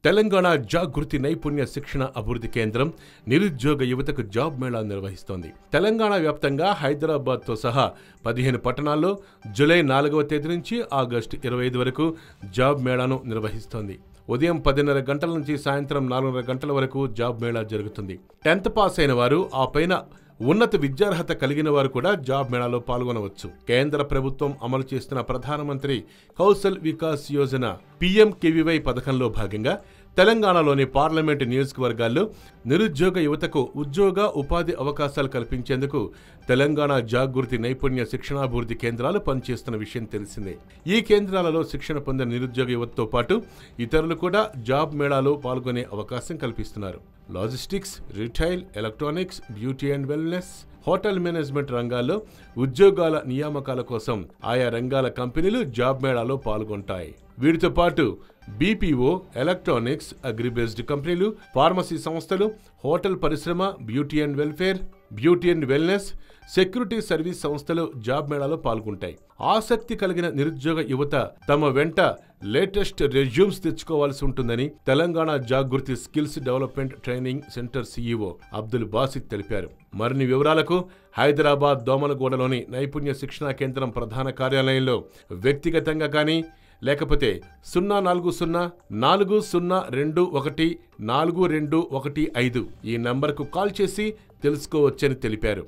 తెలంగాణ జాగృతి నైపుణ్య శిక్షణ అభివృద్ధి కేంద్రం నిరుద్యోగ యువతకు జాబ్ మేళా నిర్వహిస్తోంది. తెలంగాణ వ్యాప్తంగా హైదరాబాద్తో సహా 15 పట్టణాల్లో జూలై 4వ తేదీ నుంచి ఆగస్టు 25 వరకు జాబ్ మేళాను నిర్వహిస్తోంది. ఉదయం 10:30 గంటల నుంచి సాయంత్రం 4:30 గంటల వరకు జాబ్ మేళా జరుగుతుంది. 10th పాస్ అయిన వారు, ఆ పైన ఉన్నత విద్యార్హత కలిగిన వారు కూడా జాబ్ మేళాలో పాల్గొనవచ్చు. కేంద్ర ప్రభుత్వం అమలు చేస్తున్న ప్రధానమంత్రి కౌశల్ వికాస్ యోజన PMKVY పథకంలో భాగంగా తెలంగాణలోని పార్లమెంటు నియోజకవర్గాల్లో నిరుద్యోగ యువతకు ఉద్యోగ ఉపాధి అవకాశాలు కల్పించేందుకు తెలంగాణ జాగృతి నైపుణ్య శిక్షణాభివృద్ధి కేంద్రాలు పనిచేస్తున్న విషయం తెలిసిందే. ఈ కేంద్రాలలో శిక్షణ పొందిన నిరుద్యోగ యువతతో పాటు ఇతరులు కూడా జాబ్ మేళాలో పాల్గొనే అవకాశం కల్పిస్తున్నారు. Logistics, retail, electronics, beauty and wellness, hotel management రంగాల్లో ఉద్యోగాల నియామకాల కోసం ఆయా రంగాల కంపెనీలు జాబ్ మేళాలో పాల్గొంటాయి. వీటితో పాటు BPO, ఎలక్ట్రానిక్స్, అగ్రిబేస్డ్ కంపెనీలు, ఫార్మసీ సంస్థలు, హోటల్ పరిశ్రమ, beauty and welfare, beauty and wellness, security service సంస్థలు జాబ్ మేళాలో పాల్గొంటాయి. ఆసక్తి కలిగిన నిరుద్యోగ యువత తమ వెంట లేటెస్ట్ రెజ్యూమ్స్ తెచ్చుకోవాల్సి ఉంటుందని Telangana Jagruthi skills development training centre CEO Abdul Basith తెలిపారు. మరిన్ని వివరాలకు హైదరాబాద్ దోమలగూడలోని నైపుణ్య శిక్షణా కేంద్రం ప్రధాన కార్యాలయంలో వ్యక్తిగతంగా కానీ లేకపోతే 04040214215 ఈ నంబర్కు కాల్ చేసి తెలుసుకోవచ్చని తెలిపారు.